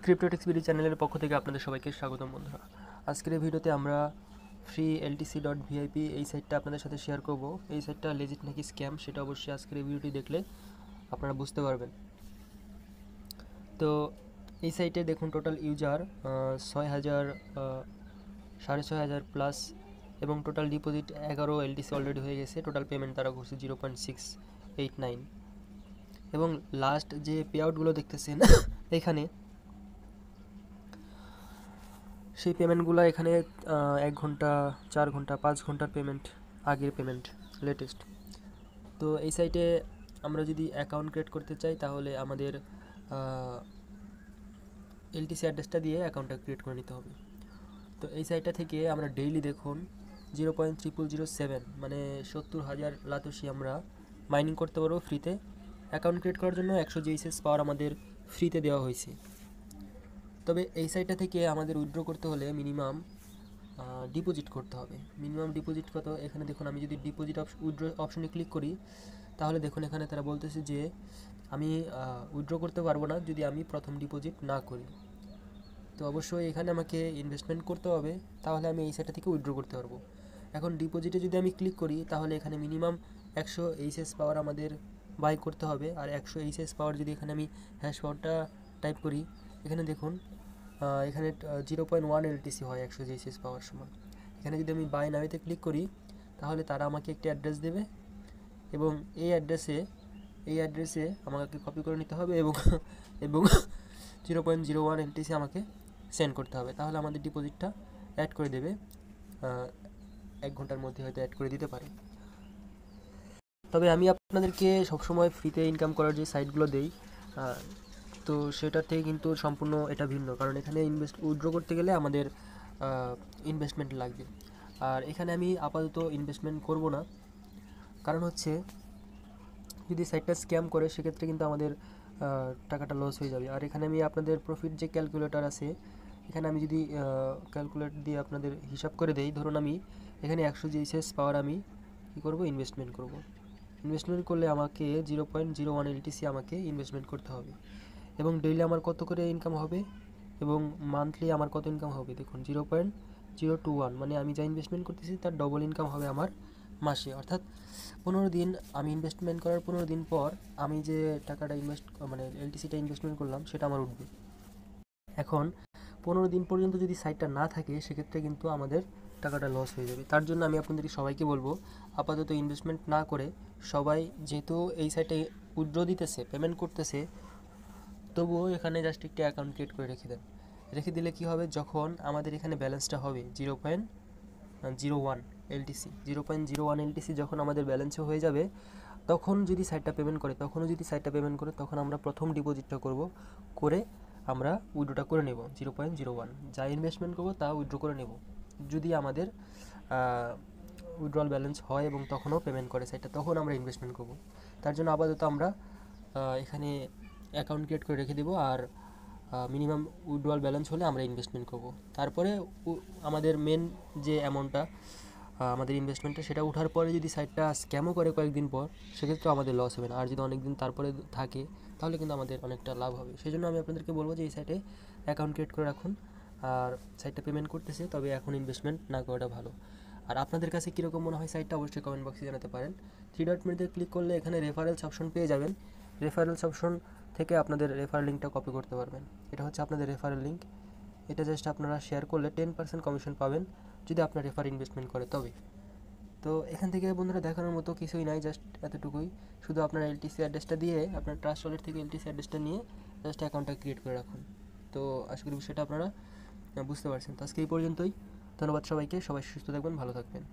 ক্রিপ্টোটেক্সবিডি চ্যানেলের পক্ষ থেকে আপনাদের সবাইকে স্বাগতম বন্ধুরা। আজকের এই ভিডিওতে আমরা ফ্রি LTC.VIP এই সাইটটা আপনাদের সাথে শেয়ার করব। এই সাইটটা লেজিট নাকি স্ক্যাম সেটা অবশ্যই আজকের এই ভিডিওটি দেখলে আপনারা বুঝতে পারবেন। তো এই সাইটে দেখুন টোটাল ইউজার 6,000 6,500 প্লাস এবং টোটাল ডিপোজিট 11 LTC অলরেডি হয়ে গেছে। টোটাল পেমেন্ট তারা করছে 0.689 এবং লাস্ট যে পে আউটগুলো দেখতেছেন এখানে সেই পেমেন্টগুলো এখানে 1 ঘন্টা 4 ঘন্টা 5 ঘন্টার পেমেন্ট, আগের পেমেন্ট লেটেস্ট। তো এই সাইটে আমরা যদি অ্যাকাউন্ট ক্রিয়েট করতে চাই তাহলে আমাদের LTC অ্যাড্রেসটা দিয়ে অ্যাকাউন্টটা ক্রিয়েট করে নিতে হবে। তো এই সাইটটা থেকে আমরা ডেইলি দেখুন 0.0007 মানে 70,000 লাতোশি আমরা মাইনিং করতে পারবো ফ্রিতে। অ্যাকাউন্ট ক্রিয়েট করার জন্য 100 GSS পাওয়ার আমাদের ফ্রিতে দেওয়া হয়েছে। তবে এই সাইটটা থেকে আমাদের উইথড্র করতে হলে মিনিমাম ডিপোজিট করতে হবে। মিনিমাম ডিপোজিট কত, এখানে দেখুন আমি যদি ডিপোজিট উইথড্র অপশনে ক্লিক করি তাহলে দেখুন এখানে তারা বলতেছে যে আমি উইথড্র করতে পারবো না যদি আমি প্রথম ডিপোজিট না করি। তো অবশ্যই এখানে আমাকে ইনভেস্টমেন্ট করতে হবে, তাহলে আমি এই সাইটটা থেকে উইথড্র করতে পারবো। এখন ডিপোজিটে যদি আমি ক্লিক করি তাহলে এখানে মিনিমাম 100 HS পাওয়ার আমাদের বাই করতে হবে। আর 100 HS পাওয়ার যদি এখানে আমি হ্যাশ পাওয়ারটা টাইপ করি, এখানে দেখুন এখানে 0.1 LTC হয় 100 GSS পাওয়ার সময়। এখানে যদি আমি বাই নাওতে ক্লিক করি তাহলে তারা আমাকে একটি অ্যাড্রেস দেবে এবং এই অ্যাড্রেসে আমাকে কপি করে নিতে হবে এবং এবং 0.01 LTC আমাকে সেন্ড করতে হবে। তাহলে আমাদের ডিপোজিটটা অ্যাড করে দেবে, 1 ঘন্টার মধ্যে হয়তো অ্যাড করে দিতে পারে। তবে আমি আপনাদেরকে সবসময় ফ্রিতে ইনকাম করার যে সাইটগুলো দেই তো সেটার থেকে কিন্তু সম্পূর্ণ এটা ভিন্ন, কারণ এখানে উইথড্র করতে গেলে আমাদের ইনভেস্টমেন্ট লাগবে। আর এখানে আমি আপাতত ইনভেস্টমেন্ট করব না, কারণ হচ্ছে যদি সাইটটা স্ক্যাম করে সেক্ষেত্রে কিন্তু আমাদের টাকাটা লস হয়ে যাবে। আর এখানে আমি আপনাদের প্রফিট যে ক্যালকুলেটর আছে, এখানে আমি যদি ক্যালকুলেটর দিয়ে আপনাদের হিসাব করে দেই, ধরুন আমি এখানে 100 GSS পাওয়ার আমি কী করব, ইনভেস্টমেন্ট করব। ইনভেস্টমেন্ট করলে আমাকে 0.01 LTC আমাকে ইনভেস্টমেন্ট করতে হবে এবং ডেইলি আমার কত করে ইনকাম হবে এবং মান্থলি আমার কত ইনকাম হবে দেখুন 0.021 মানে আমি যা ইনভেস্টমেন্ট করতেছি তার ডবল ইনকাম হবে আমার মাসে। অর্থাৎ 15 দিন আমি ইনভেস্টমেন্ট করার 15 দিন পর আমি যে টাকাটা LTCটা ইনভেস্টমেন্ট করলাম সেটা আমার উঠবে। এখন 15 দিন পর্যন্ত যদি সাইটটা না থাকে সেক্ষেত্রে কিন্তু আমাদের টাকাটা লস হয়ে যাবে। তার জন্য আমি আপনাদেরকে সবাইকে বলবো আপাতত ইনভেস্টমেন্ট না করে সবাই, যেহেতু এই সাইটে উইথড্র দিতেছে, পেমেন্ট করতেছে, তবুও এখানে জাস্ট একটি অ্যাকাউন্ট ক্রিয়েট করে রেখে দিলে কি হবে, যখন আমাদের এখানে ব্যালেন্সটা হবে 0.01 LTC যখন আমাদের ব্যালেন্সও হয়ে যাবে, তখন যদি সাইটটা পেমেন্ট করে তখন আমরা প্রথম ডিপোজিটটা করে আমরা উইথড্রটা করে নেব 0.01, যা ইনভেস্টমেন্ট করবো তা উইথড্র করে নেব যদি আমাদের উইথড্রয়াল ব্যালেন্স হয় এবং তখনও পেমেন্ট করে সাইটটা, তখন আমরা ইনভেস্টমেন্ট করব। তার জন্য আপাতত আমরা এখানে অ্যাকাউন্ট ক্রিয়েট করে রেখে দেবো আর মিনিমাম উইথড্রয়াল ব্যালেন্স হলে আমরা ইনভেস্টমেন্ট করব। তারপরে আমাদের মেন যে অ্যামাউন্টটা আমাদের ইনভেস্টমেন্টটা সেটা ওঠার পরে যদি সাইটটা স্ক্যামও করে কয়েকদিন পর, সেক্ষেত্রে আমাদের লস হবে না। আর যদি অনেক দিন তারপরে থাকে তাহলে কিন্তু আমাদের অনেকটা লাভ হবে। সেই জন্য আমি আপনাদেরকে বলবো যে এই সাইটে অ্যাকাউন্ট ক্রিয়েট করে রাখুন। আর সাইটটা পেমেন্ট করতেছে, তবে এখন ইনভেস্টমেন্ট না করাটা ভালো। আর আপনাদের কাছে কীরকম মনে হয় সাইটটা অবশ্যই কমেন্ট বক্সে জানাতে পারেন। 3 ডট মেনুতে ক্লিক করলে এখানে রেফারেলস অপশন পেয়ে যাবেন। রেফারেলস অপশন থেকে আপনাদের রেফারেল লিঙ্কটা কপি করতে পারবেন। এটা হচ্ছে আপনাদের রেফারেল লিঙ্ক। এটা জাস্ট আপনারা শেয়ার করলে 10% কমিশন পাবেন যদি আপনার রেফার ইনভেস্টমেন্ট করে তবে। তো এখান থেকে বন্ধুরা দেখানোর মতো কিছুই নাই, জাস্ট এতটুকুই। শুধু আপনার LTC অ্যাড্রেসটা দিয়ে আপনার ট্রাস্ট ওয়ালেট থেকে LTC অ্যাড্রেসটা নিয়ে জাস্ট অ্যাকাউন্টটা ক্রিয়েট করে রাখুন। তো আশা করি বিষয়টা আপনারা বুঝতে পারছেন। তো আজকে এই পর্যন্তই। ধন্যবাদ সবাইকে। সবাই সুস্থ থাকবেন, ভালো থাকবেন।